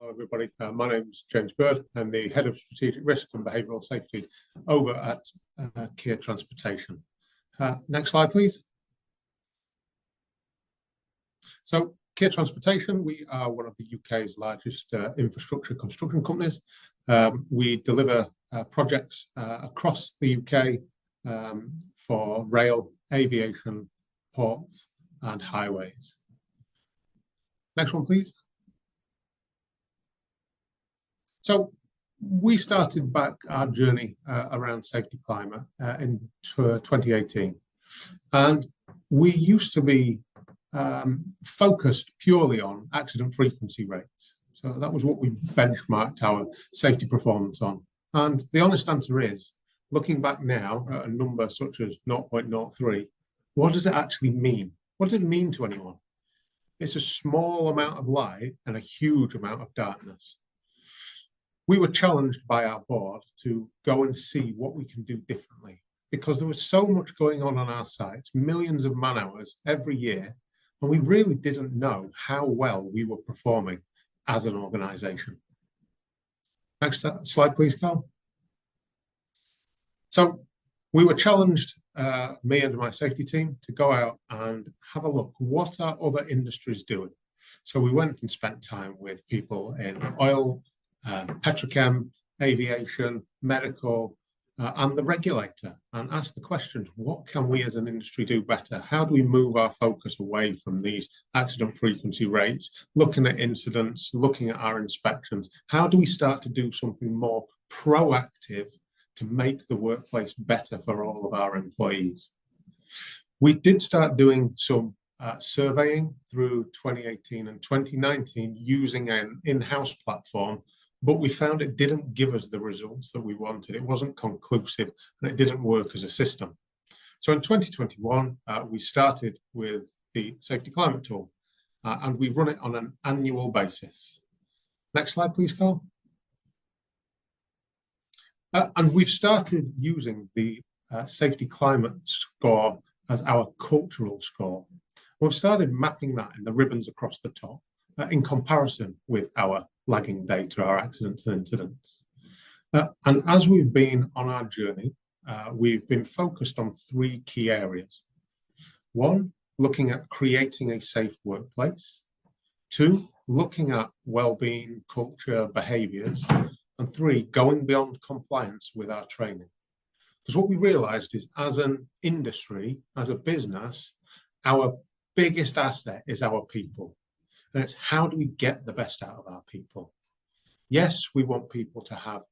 Hello everybody, my name is James Bird. I'm the Head of Strategic Risk and Behavioural Safety over at Kier Transportation. Next slide, please. So, Kier Transportation, we are one of the UK's largest infrastructure construction companies. We deliver projects across the UK for rail, aviation, ports and highways. Next one, please. So we started back our journey around safety climate in 2018. And we used to be focused purely on accident frequency rates. So that was what we benchmarked our safety performance on. And the honest answer is, looking back now at a number such as 0.03, what does it actually mean? What does it mean to anyone? It's a small amount of light and a huge amount of darkness. We were challenged by our board to go and see what we can do differently, because there was so much going on our sites, millions of man hours every year, and we really didn't know how well we were performing as an organisation. Next slide, please, Carl. So we were challenged, me and my safety team, to go out and have a look. What are other industries doing? So we went and spent time with people in oil, petrochem, aviation, medical, and the regulator, and ask the questions: what can we as an industry do better? How do we move our focus away from these accident frequency rates, looking at incidents, looking at our inspections? How do we start to do something more proactive to make the workplace better for all of our employees? We did start doing some surveying through 2018 and 2019 using an in-house platform, but we found it didn't give us the results that we wanted. It wasn't conclusive and it didn't work as a system. So in 2021, we started with the Safety Climate Tool and we run it on an annual basis. Next slide, please, Carl. And we've started using the Safety Climate Score as our cultural score. We've started mapping that in the ribbons across the top in comparison with our lagging data, our accidents and incidents. And as we've been on our journey, we've been focused on three key areas. One, looking at creating a safe workplace. Two, looking at well-being, culture, behaviours. And three, going beyond compliance with our training. Because what we realised is, as an industry, as a business, our biggest asset is our people. And it's how do we get the best out of our people? Yes, we want people to have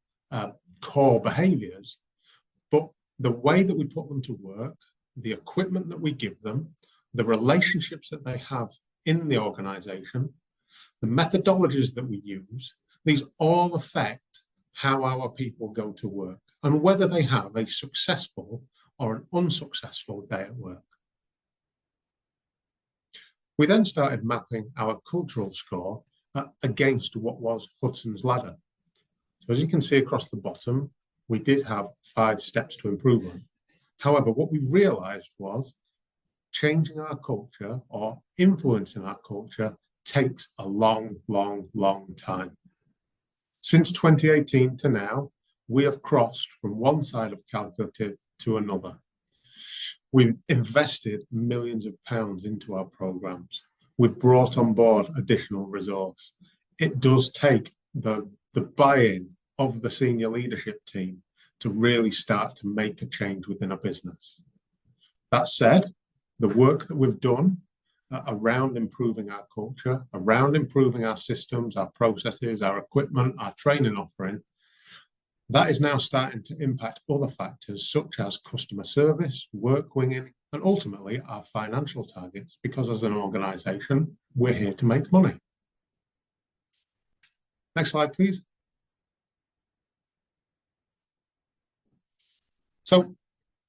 core behaviours, but the way that we put them to work, the equipment that we give them, the relationships that they have in the organisation, the methodologies that we use, these all affect how our people go to work and whether they have a successful or an unsuccessful day at work. We then started mapping our cultural score against what was Hudson's ladder. So as you can see across the bottom, we did have 5 steps to improvement. However, what we realised was changing our culture or influencing our culture takes a long, long, long time. Since 2018 to now, we have crossed from one side of calculative to another. We've invested millions of pounds into our programs. We've brought on board additional resource. It does take the buy-in of the senior leadership team to really start to make a change within a business. That said, the work that we've done around improving our culture, around improving our systems, our processes, our equipment, our training offering, that is now starting to impact other factors such as customer service, work winning, and ultimately our financial targets, because as an organisation, we're here to make money. Next slide, please. So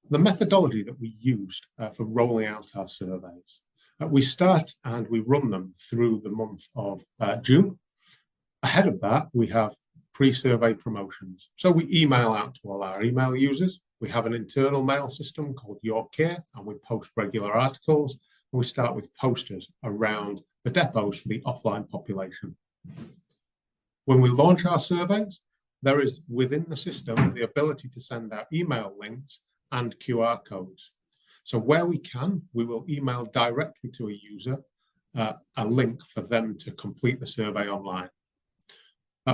the methodology that we used for rolling out our surveys, we start and we run them through the month of June. Ahead of that, we have pre-survey promotions. So we email out to all our email users. We have an internal mail system called Your Care, and we post regular articles. And we start with posters around the depots for the offline population. When we launch our surveys, there is within the system the ability to send out email links and QR codes. So where we can, we will email directly to a user a link for them to complete the survey online.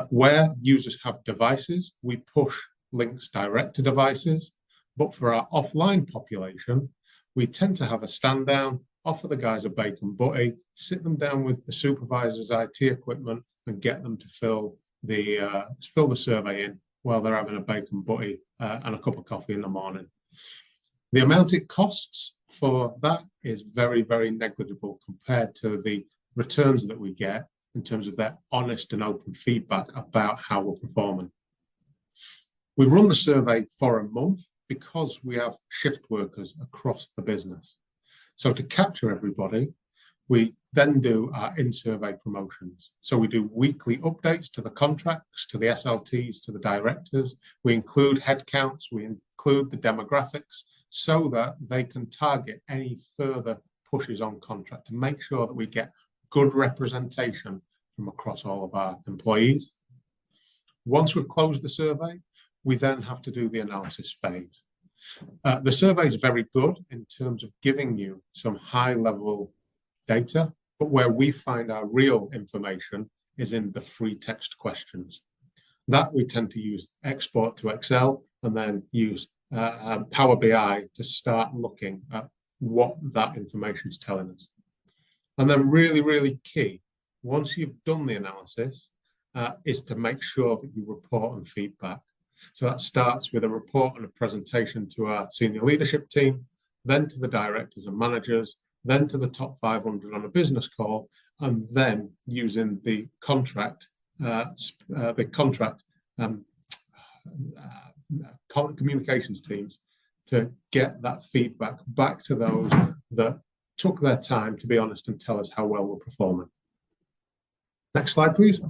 Where users have devices, we push links direct to devices, but for our offline population, we tend to have a stand down, offer the guys a bacon butty, sit them down with the supervisor's IT equipment and get them to fill the survey in while they're having a bacon butty and a cup of coffee in the morning. The amount it costs for that is very, very negligible compared to the returns that we get in terms of their honest and open feedback about how we're performing. We run the survey for a month because we have shift workers across the business. So to capture everybody, we then do our in-survey promotions. So we do weekly updates to the contracts, to the SLTs, to the directors. We include headcounts, we include the demographics so that they can target any further pushes on contract to make sure that we get good representation from across all of our employees. Once we've closed the survey, we then have to do the analysis phase. The survey is very good in terms of giving you some high-level data, but where we find our real information is in the free text questions. That we tend to use export to Excel and then use Power BI to start looking at what that information is telling us. And then really, really key, once you've done the analysis, is to make sure that you report on feedback. So that starts with a report and a presentation to our senior leadership team, then to the directors and managers, then to the top 500 on a business call, and then using the contract communications teams to get that feedback back to those that took their time to be honest and tell us how well we're performing. Next slide, please.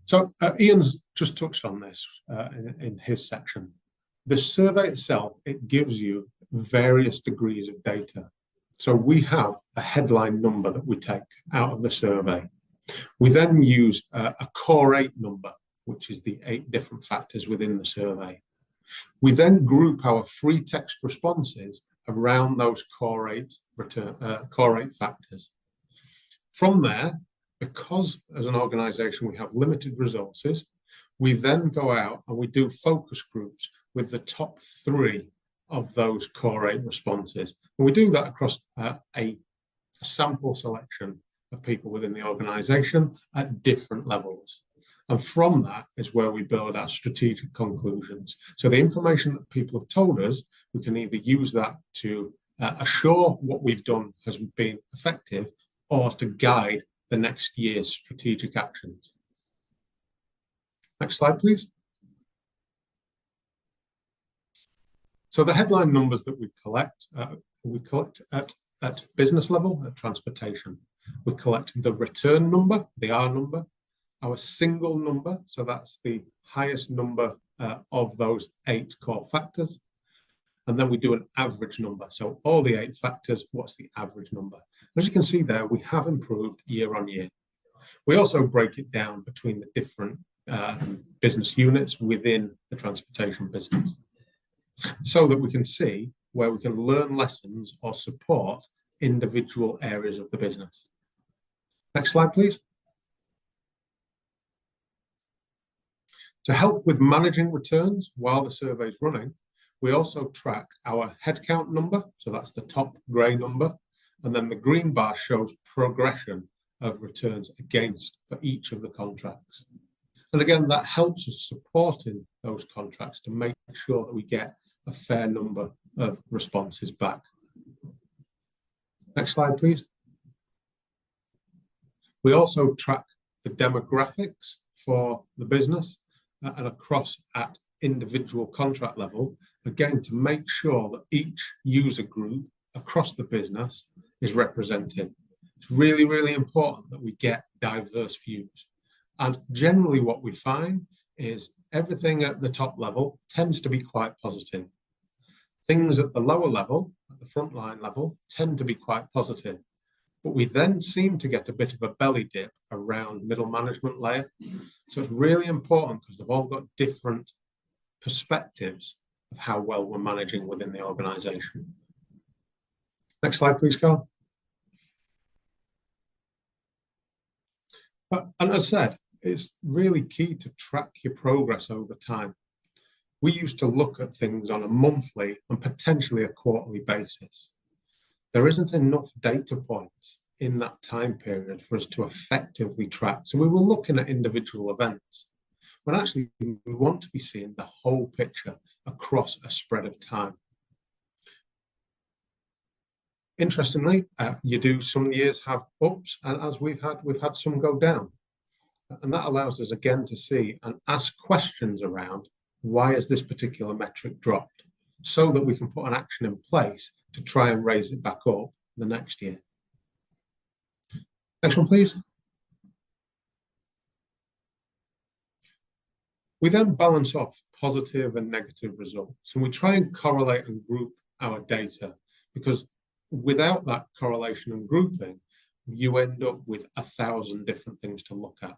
So Ian's just touched on this in his section. The survey itself, it gives you various degrees of data. So we have a headline number that we take out of the survey. We then use a core 8 number, which is the 8 different factors within the survey. We then group our free text responses around those core 8 factors. From there, because as an organisation we have limited resources, we then go out and we do focus groups with the top 3 of those core 8 responses. And we do that across a sample selection of people within the organisation at different levels. And from that is where we build our strategic conclusions. So the information that people have told us, we can either use that to assure what we've done has been effective or to guide the next year's strategic actions. Next slide, please. So the headline numbers that we collect at business level, at transportation. We collect the return number, the R number, our single number, so that's the highest number of those 8 core factors. And then we do an average number. So all the 8 factors, what's the average number? As you can see there, we have improved year on year. We also break it down between the different business units within the transportation business so that we can see where we can learn lessons or support individual areas of the business. Next slide, please. To help with managing returns while the survey is running, we also track our headcount number, so that's the top grey number, and then the green bar shows progression of returns against for each of the contracts. And again, that helps us supporting those contracts to make sure that we get a fair number of responses back. Next slide, please. We also track the demographics for the business and across at individual contract level, again, to make sure that each user group across the business is represented. It's really, really important that we get diverse views. And generally what we find is everything at the top level tends to be quite positive. Things at the lower level, at the frontline level, tend to be quite positive. But we then seem to get a bit of a belly dip around middle management layer. So it's really important because they've all got different perspectives of how well we're managing within the organization. Next slide, please, Carl. And as I said, it's really key to track your progress over time. We used to look at things on a monthly and potentially a quarterly basis. There isn't enough data points in that time period for us to effectively track. So we were looking at individual events, when actually we want to be seeing the whole picture across a spread of time. Interestingly, you do some years have ups, and as we've had some go down. And that allows us again to see and ask questions around why has this particular metric dropped, so that we can put an action in place to try and raise it back up the next year. Next one, please. We then balance off positive and negative results, and we try and correlate and group our data, because without that correlation and grouping, you end up with 1,000 different things to look at.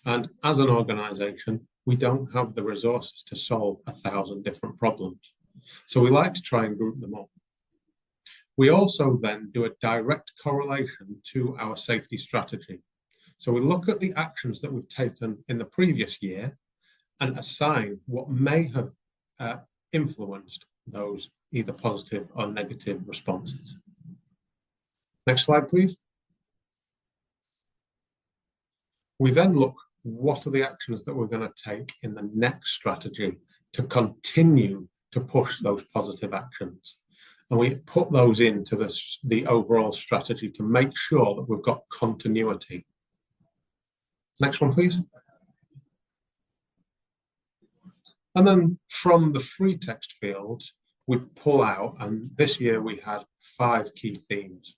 And as an organization, we don't have the resources to solve 1,000 different problems. So we like to try and group them up. We also then do a direct correlation to our safety strategy. So we look at the actions that we've taken in the previous year and assign what may have influenced those either positive or negative responses. Next slide, please. We then look, what are the actions that we're going to take in the next strategy to continue to push those positive actions? And we put those into the overall strategy to make sure that we've got continuity. Next one, please. And then from the free text field, we pull out, and this year we had 5 key themes.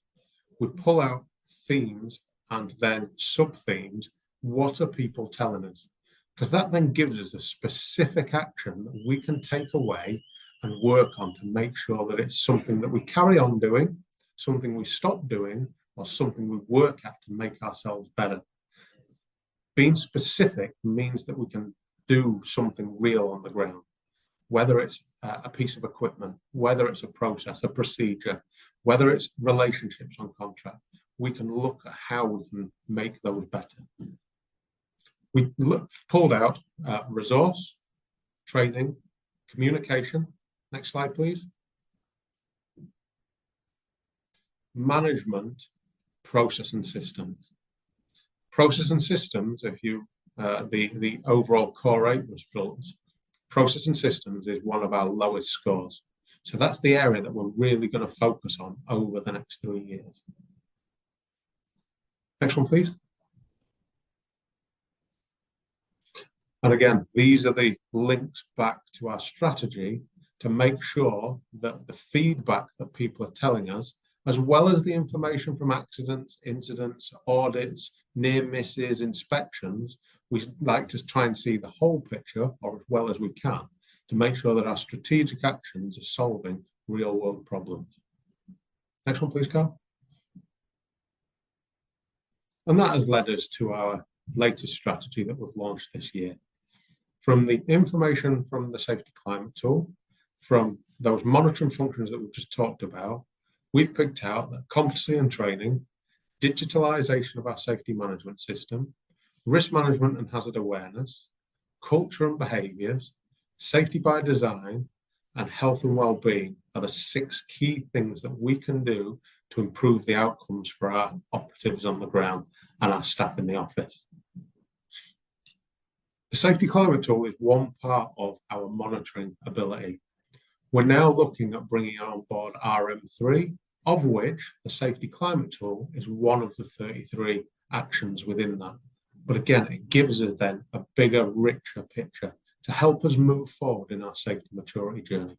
We pull out themes and then sub-themes. What are people telling us? Because that then gives us a specific action that we can take away and work on to make sure that it's something that we carry on doing, something we stop doing, or something we work at to make ourselves better. Being specific means that we can do something real on the ground, whether it's a piece of equipment, whether it's a process, a procedure, whether it's relationships on contract. We can look at how we can make those better. We pulled out resource, training, communication. Next slide, please. Management, process and systems. Process and systems, if you, the overall core 8 results, process and systems is one of our lowest scores. So that's the area that we're really going to focus on over the next 3 years. Next one, please. And again, these are the links back to our strategy to make sure that the feedback that people are telling us, as well as the information from accidents, incidents, audits, near misses, inspections, we like to try and see the whole picture, or as well as we can, to make sure that our strategic actions are solving real world problems. Next one, please, Carl. And that has led us to our latest strategy that we've launched this year. From the information from the Safety Climate Tool, from those monitoring functions that we've just talked about, we've picked out that competency and training, digitalization of our safety management system, risk management and hazard awareness, culture and behaviours, safety by design, and health and well-being are the 6 key things that we can do to improve the outcomes for our operatives on the ground and our staff in the office. The Safety Climate Tool is one part of our monitoring ability. We're now looking at bringing on board RM3, of which the Safety Climate Tool is one of the 33 actions within that. But again, it gives us then a bigger, richer picture to help us move forward in our safety maturity journey.